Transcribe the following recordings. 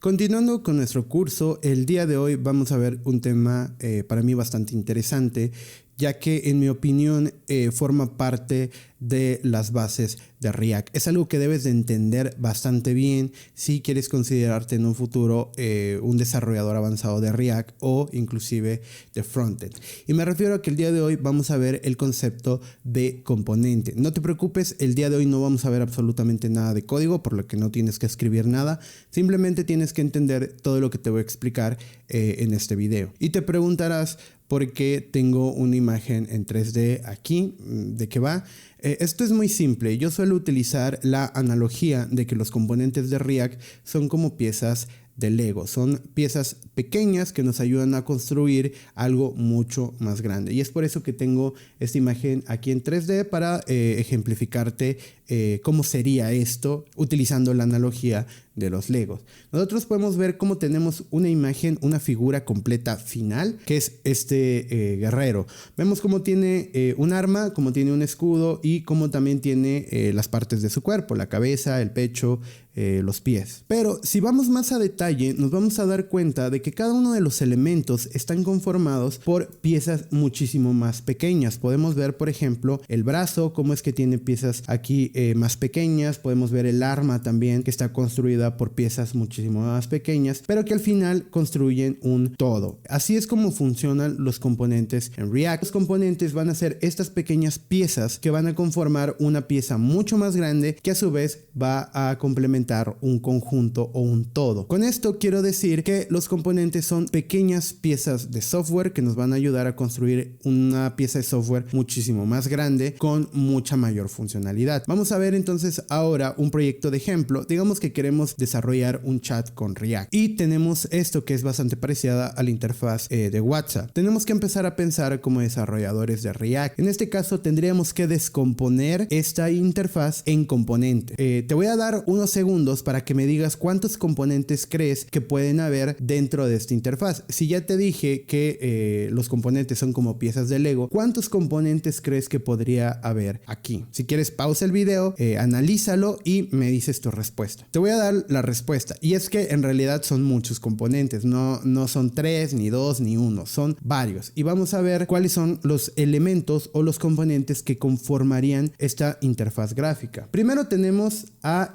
Continuando con nuestro curso, el día de hoy vamos a ver un tema para mí bastante interesante, ya que en mi opinión forma parte de las bases de React. Es algo que debes de entender bastante bien si quieres considerarte en un futuro un desarrollador avanzado de React o inclusive de frontend. Y me refiero a que el día de hoy vamos a ver el concepto de componente. No te preocupes, el día de hoy no vamos a ver absolutamente nada de código, por lo que no tienes que escribir nada. Simplemente tienes que entender todo lo que te voy a explicar en este video. Y te preguntarás por qué tengo una imagen en 3D aquí, ¿de qué va? Esto es muy simple. Yo suelo utilizar la analogía de que los componentes de React son como piezas de Lego. Son piezas pequeñas que nos ayudan a construir algo mucho más grande. Y es por eso que tengo esta imagen aquí en 3D para ejemplificarte cómo sería esto utilizando la analogía de los Legos. Nosotros podemos ver cómo tenemos una imagen, una figura completa final, que es este guerrero. Vemos cómo tiene un arma, cómo tiene un escudo y cómo también tiene las partes de su cuerpo, la cabeza, el pecho, los pies. Pero si vamos más a detalle, nos vamos a dar cuenta de que cada uno de los elementos están conformados por piezas muchísimo más pequeñas. Podemos ver, por ejemplo, el brazo, cómo es que tiene piezas aquí más pequeñas. Podemos ver el arma también, que está construida por piezas muchísimo más pequeñas, pero que al final construyen un todo. Así es como funcionan los componentes en React. Los componentes van a ser estas pequeñas piezas que van a conformar una pieza mucho más grande que a su vez va a complementar un conjunto o un todo. Con esto quiero decir que los componentes son pequeñas piezas de software que nos van a ayudar a construir una pieza de software muchísimo más grande con mucha mayor funcionalidad. Vamos a ver entonces ahora un proyecto de ejemplo. Digamos que queremos desarrollar un chat con React y tenemos esto que es bastante parecida a la interfaz de WhatsApp. Tenemos que empezar a pensar como desarrolladores de React. En este caso tendríamos que descomponer esta interfaz en componentes. Te voy a dar unos segundos para que me digas cuántos componentes crees que pueden haber dentro de esta interfaz. Si ya te dije que los componentes son como piezas de Lego, ¿cuántos componentes crees que podría haber aquí? Si quieres, pausa el video, analízalo y me dices tu respuesta. Te voy a dar la respuesta y es que en realidad son muchos componentes, no son 3, ni 2, ni 1, son varios. Y vamos a ver cuáles son los elementos o los componentes que conformarían esta interfaz gráfica. Primero tenemos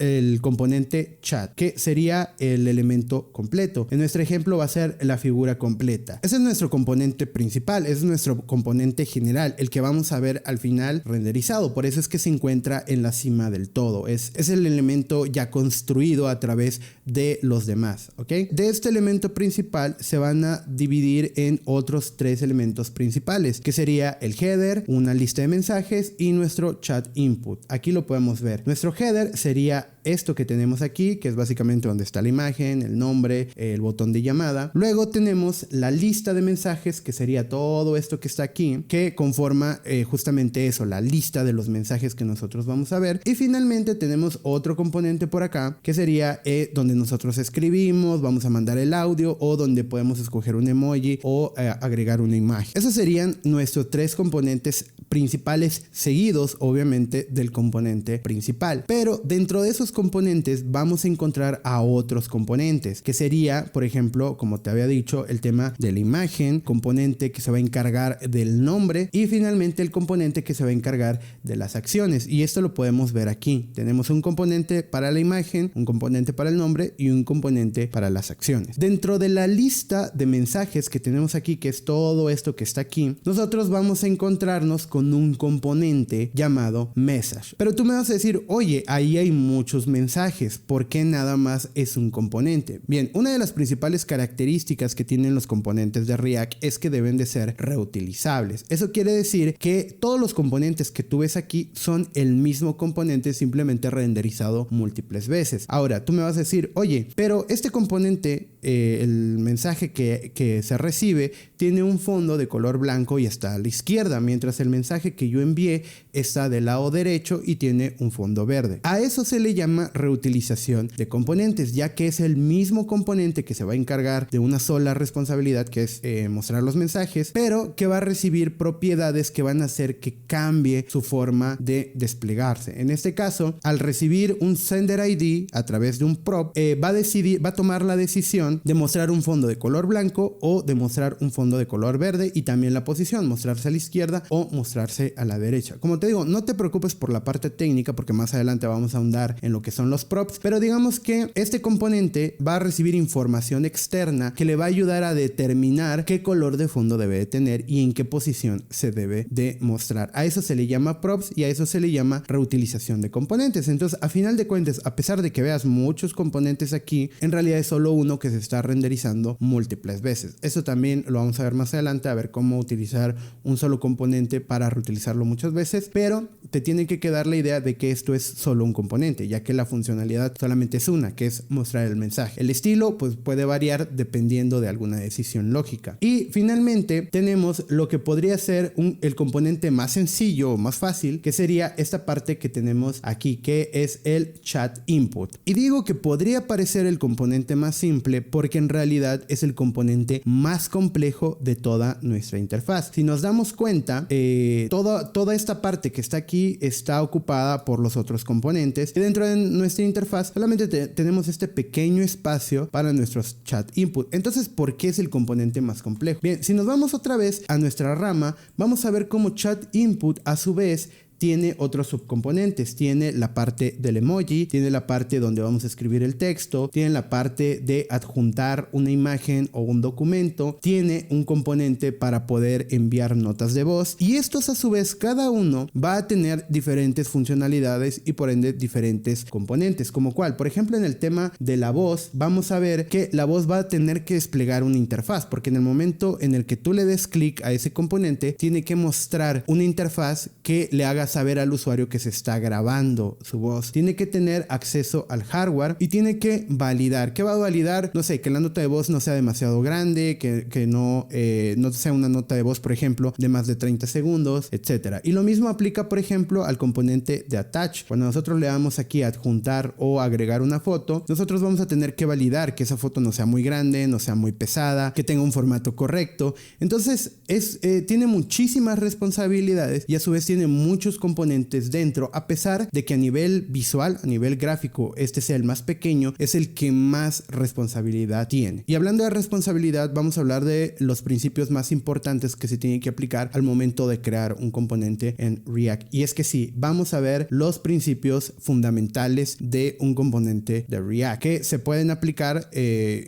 el componente chat, que sería el elemento completo. En nuestro ejemplo va a ser la figura completa. Ese es nuestro componente principal, es nuestro componente general, el que vamos a ver al final renderizado. Por eso es que se encuentra en la cima del todo. Es el elemento ya construido a través de los demás, ¿ok? De este elemento principal se van a dividir en otros 3 elementos principales, que sería el header, una lista de mensajes y nuestro chat input. Aquí lo podemos ver. Nuestro header sería esto que tenemos aquí, que es básicamente donde está la imagen, el nombre, el botón de llamada. Luego tenemos la lista de mensajes, que sería todo esto que está aquí, que conforma justamente eso, la lista de los mensajes que nosotros vamos a ver. Y finalmente tenemos otro componente por acá, que sería donde nosotros escribimos, vamos a mandar el audio o donde podemos escoger un emoji o agregar una imagen. Esos serían nuestros 3 componentes principales, seguidos obviamente del componente principal. Pero dentro de esos componentes vamos a encontrar a otros componentes, que sería, por ejemplo, como te había dicho, el tema de la imagen, componente que se va a encargar del nombre y finalmente el componente que se va a encargar de las acciones. Y esto lo podemos ver aquí. Tenemos un componente para la imagen, un componente para el nombre y un componente para las acciones. Dentro de la lista de mensajes que tenemos aquí, que es todo esto que está aquí, nosotros vamos a encontrarnos con un componente llamado message. Pero tú me vas a decir, oye, ahí hay muchos mensajes, ¿por qué nada más es un componente? Bien, una de las principales características que tienen los componentes de React es que deben de ser reutilizables. Eso quiere decir que todos los componentes que tú ves aquí son el mismo componente, simplemente renderizado múltiples veces. Ahora, tú me vas a decir, oye, pero este componente, el mensaje que se recibe, tiene un fondo de color blanco y está a la izquierda, mientras el mensaje que yo envié está del lado derecho y tiene un fondo verde. A eso se le llama reutilización de componentes, ya que es el mismo componente que se va a encargar de una sola responsabilidad, que es mostrar los mensajes, pero que va a recibir propiedades que van a hacer que cambie su forma de desplegarse. En este caso, al recibir un sender ID a través través de un prop, va a tomar la decisión de mostrar un fondo de color blanco o de mostrar un fondo de color verde, y también la posición, mostrarse a la izquierda o mostrarse a la derecha. Como te digo, no te preocupes por la parte técnica porque más adelante vamos a ahondar en lo que son los props, pero digamos que este componente va a recibir información externa que le va a ayudar a determinar qué color de fondo debe de tener y en qué posición se debe de mostrar. A eso se le llama props y a eso se le llama reutilización de componentes. Entonces, a final de cuentas, a pesar de que veas muchos componentes aquí, en realidad es solo uno que se está renderizando múltiples veces. Eso también lo vamos a ver más adelante, a ver cómo utilizar un solo componente para reutilizarlo muchas veces, pero te tiene que quedar la idea de que esto es solo un componente, ya que la funcionalidad solamente es una, que es mostrar el mensaje. El estilo pues puede variar dependiendo de alguna decisión lógica. Y finalmente tenemos lo que podría ser el componente más sencillo o más fácil, que sería esta parte que tenemos aquí, que es el chat input. Y digo que podría parecer el componente más simple porque en realidad es el componente más complejo de toda nuestra interfaz. Si nos damos cuenta, toda esta parte que está aquí está ocupada por los otros componentes, y dentro de nuestra interfaz solamente tenemos este pequeño espacio para nuestros chat input. Entonces, ¿por qué es el componente más complejo? Bien, si nos vamos otra vez a nuestra rama, vamos a ver cómo chat input a su vez tiene otros subcomponentes. Tiene la parte del emoji, tiene la parte donde vamos a escribir el texto, tiene la parte de adjuntar una imagen o un documento, tiene un componente para poder enviar notas de voz, y estos a su vez cada uno va a tener diferentes funcionalidades y por ende diferentes componentes, como cual, por ejemplo, en el tema de la voz, vamos a ver que la voz va a tener que desplegar una interfaz, porque en el momento en el que tú le des clic a ese componente, tiene que mostrar una interfaz que le haga saber al usuario que se está grabando su voz. Tiene que tener acceso al hardware y tiene que validar. ¿Qué va a validar? No sé, que la nota de voz no sea demasiado grande, que no sea una nota de voz, por ejemplo, de más de 30 segundos, etcétera. Y lo mismo aplica, por ejemplo, al componente de attach. Cuando nosotros le damos aquí a adjuntar o agregar una foto, nosotros vamos a tener que validar que esa foto no sea muy grande, no sea muy pesada, que tenga un formato correcto. Entonces, tiene muchísimas responsabilidades y a su vez tiene muchos componentes dentro, a pesar de que a nivel visual, a nivel gráfico, este sea el más pequeño, es el que más responsabilidad tiene. Y hablando de responsabilidad, vamos a hablar de los principios más importantes que se tienen que aplicar al momento de crear un componente en React. Y es que sí, vamos a ver los principios fundamentales de un componente de React, que se pueden aplicar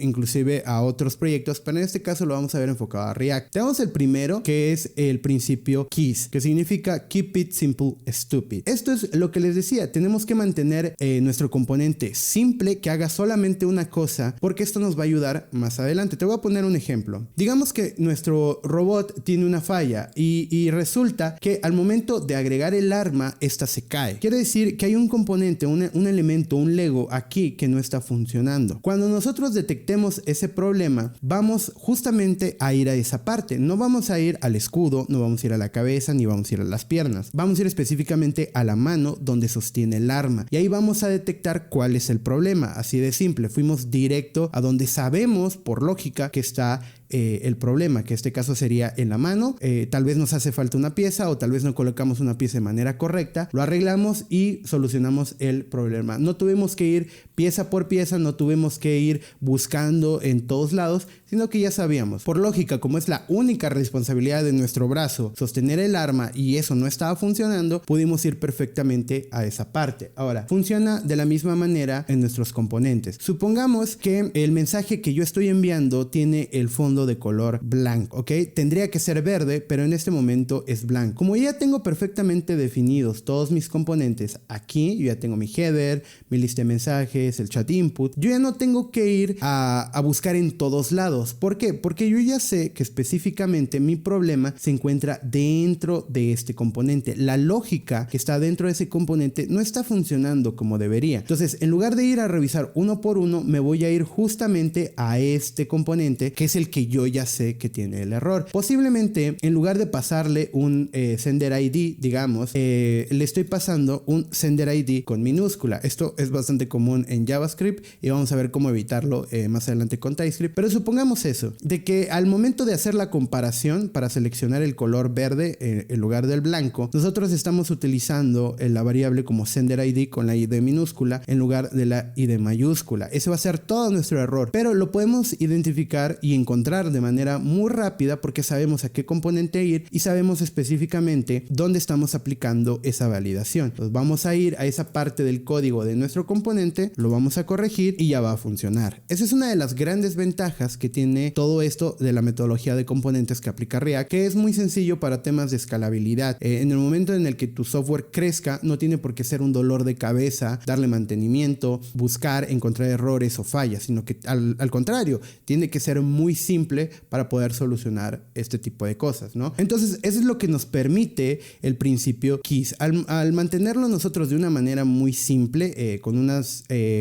inclusive a otros proyectos, pero en este caso lo vamos a ver enfocado a React. Tenemos el primero, que es el principio KEYS, que significa Keep It Simple Stupid. Esto es lo que les decía, tenemos que mantener nuestro componente simple, que haga solamente una cosa, porque esto nos va a ayudar más adelante. Te voy a poner un ejemplo. Digamos que nuestro robot tiene una falla y resulta que al momento de agregar el arma, esta se cae. Quiere decir que hay un componente, un elemento, un Lego aquí que no está funcionando. Cuando nosotros detectemos ese problema, vamos justamente a ir a esa parte. No vamos a ir al escudo, no vamos a ir a la cabeza, ni vamos a ir a las piernas. Vamos a ir específicamente a la mano donde sostiene el arma, y ahí vamos a detectar cuál es el problema. Así de simple, fuimos directo a donde sabemos por lógica que está el problema, que en este caso sería en la mano. Tal vez nos hace falta una pieza, o tal vez no colocamos una pieza de manera correcta, lo arreglamos y solucionamos el problema. No tuvimos que ir pieza por pieza, no tuvimos que ir buscando en todos lados, sino que ya sabíamos. Por lógica, como es la única responsabilidad de nuestro brazo sostener el arma y eso no estaba funcionando, pudimos ir perfectamente a esa parte. Ahora, funciona de la misma manera en nuestros componentes. Supongamos que el mensaje que yo estoy enviando tiene el fondo de color blanco, ¿ok? Tendría que ser verde, pero en este momento es blanco. Como ya tengo perfectamente definidos todos mis componentes aquí, yo ya tengo mi header, mi lista de mensajes, el chat input, yo ya no tengo que ir a buscar en todos lados. ¿Por qué? Porque yo ya sé que específicamente mi problema se encuentra dentro de este componente. La lógica que está dentro de ese componente no está funcionando como debería. Entonces, en lugar de ir a revisar uno por uno, me voy a ir justamente a este componente, que es el que que yo ya sé que tiene el error. Posiblemente, en lugar de pasarle un sender ID, digamos, le estoy pasando un sender ID con minúscula. Esto es bastante común en JavaScript y vamos a ver cómo evitarlo más adelante con TypeScript. Pero supongamos eso, de que al momento de hacer la comparación para seleccionar el color verde en lugar del blanco, nosotros estamos utilizando la variable como sender ID con la ID minúscula en lugar de la ID mayúscula. Ese va a ser todo nuestro error, pero lo podemos identificar y encontrar de manera muy rápida porque sabemos a qué componente ir y sabemos específicamente dónde estamos aplicando esa validación. Entonces vamos a ir a esa parte del código de nuestro componente, lo vamos a corregir y ya va a funcionar. Esa es una de las grandes ventajas que tiene todo esto de la metodología de componentes que aplica React, que es muy sencillo para temas de escalabilidad. En el momento en el que tu software crezca, no tiene por qué ser un dolor de cabeza darle mantenimiento, buscar, encontrar errores o fallas, sino que al contrario, tiene que ser muy simple para poder solucionar este tipo de cosas, ¿no? Entonces, eso es lo que nos permite el principio KISS. Al mantenerlo nosotros de una manera muy simple, con una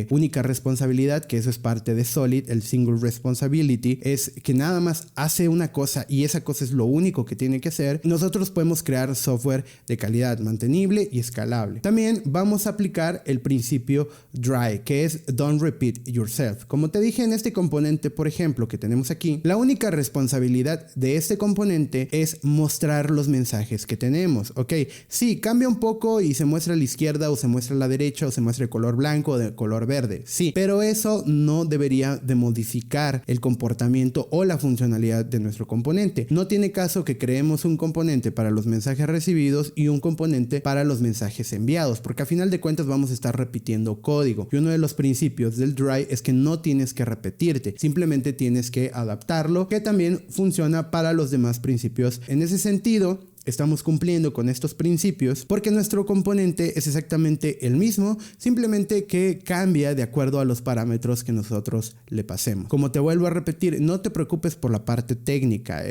única responsabilidad, que eso es parte de Solid, el Single Responsibility, es que nada más hace una cosa y esa cosa es lo único que tiene que hacer. Nosotros podemos crear software de calidad mantenible y escalable. También vamos a aplicar el principio DRY, que es Don't Repeat Yourself. Como te dije en este componente, por ejemplo, que tenemos aquí, la única responsabilidad de este componente es mostrar los mensajes que tenemos, ¿ok? Sí, cambia un poco y se muestra a la izquierda o se muestra a la derecha o se muestra de color blanco o de color verde, sí, pero eso no debería de modificar el comportamiento o la funcionalidad de nuestro componente. No tiene caso que creemos un componente para los mensajes recibidos y un componente para los mensajes enviados, porque a final de cuentas vamos a estar repitiendo código. Y uno de los principios del DRY es que no tienes que repetirte, simplemente tienes que adaptarlo, que también funciona para los demás principios. En ese sentido, estamos cumpliendo con estos principios porque nuestro componente es exactamente el mismo, simplemente que cambia de acuerdo a los parámetros que nosotros le pasemos. Como te vuelvo a repetir, no te preocupes por la parte técnica.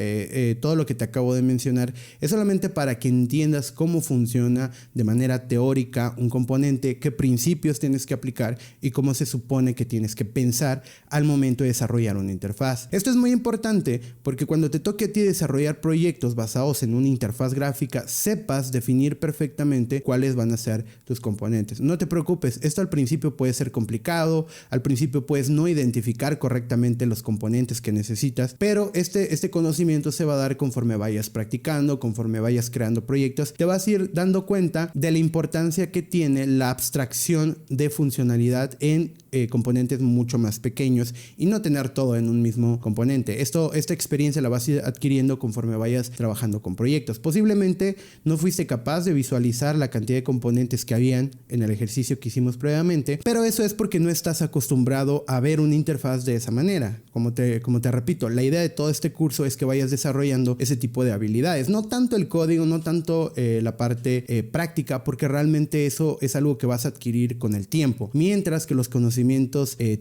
Todo lo que te acabo de mencionar es solamente para que entiendas cómo funciona de manera teórica un componente, qué principios tienes que aplicar y cómo se supone que tienes que pensar al momento de desarrollar una interfaz. Esto es muy importante porque cuando te toque a ti desarrollar proyectos basados en una interfaz gráfica, sepas definir perfectamente cuáles van a ser tus componentes. No te preocupes, esto al principio puede ser complicado, al principio puedes no identificar correctamente los componentes que necesitas, pero este conocimiento se va a dar conforme vayas practicando, conforme vayas creando proyectos, te vas a ir dando cuenta de la importancia que tiene la abstracción de funcionalidad en componentes mucho más pequeños y no tener todo en un mismo componente. Esta experiencia la vas a ir adquiriendo conforme vayas trabajando con proyectos. Posiblemente no fuiste capaz de visualizar la cantidad de componentes que habían en el ejercicio que hicimos previamente, pero eso es porque no estás acostumbrado a ver una interfaz de esa manera. Como te repito, la idea de todo este curso es que vayas desarrollando ese tipo de habilidades, no tanto el código, no tanto la parte práctica, porque realmente eso es algo que vas a adquirir con el tiempo, mientras que los conocimientos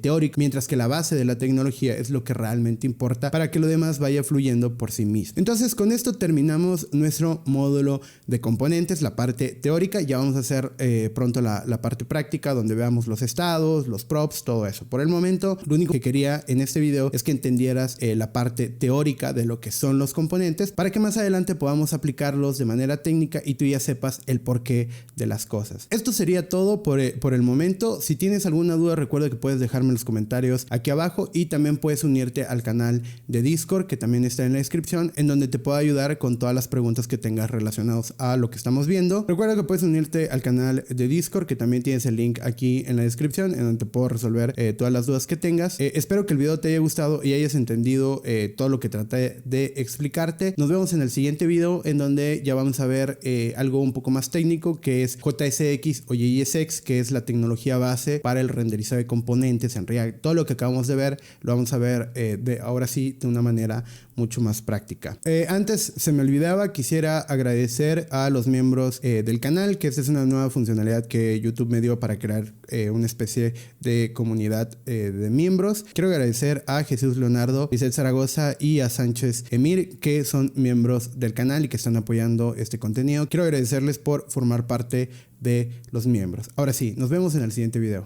teóricos, mientras que la base de la tecnología es lo que realmente importa para que lo demás vaya fluyendo por sí mismo. Entonces, con esto terminamos nuestro módulo de componentes, la parte teórica. Ya vamos a hacer pronto la parte práctica, donde veamos los estados, los props, todo eso. Por el momento, lo único que quería en este video es que entendieras la parte teórica de lo que son los componentes, para que más adelante podamos aplicarlos de manera técnica y tú ya sepas el porqué de las cosas. Esto sería todo por el momento. Si tienes alguna duda, recuerda que puedes dejarme en los comentarios aquí abajo y también puedes unirte al canal de Discord, que también está en la descripción, en donde te puedo ayudar con todas las preguntas que tengas relacionados a lo que estamos viendo. Recuerda que puedes unirte al canal de Discord, que también tienes el link aquí en la descripción, en donde te puedo resolver todas las dudas que tengas. Espero que el video te haya gustado y hayas entendido todo lo que traté de explicarte. Nos vemos en el siguiente video, en donde ya vamos a ver algo un poco más técnico, que es JSX o JSX, que es la tecnología base para el renderizado de componentes en React. Todo lo que acabamos de ver lo vamos a ver ahora sí de una manera mucho más práctica. Antes se me olvidaba, quisiera agradecer a los miembros del canal, que esta es una nueva funcionalidad que YouTube me dio para crear una especie de comunidad de miembros. Quiero agradecer a Jesús Leonardo, Lizeth Zaragoza y a Sánchez Emir, que son miembros del canal y que están apoyando este contenido. Quiero agradecerles por formar parte de los miembros. Ahora sí, nos vemos en el siguiente video.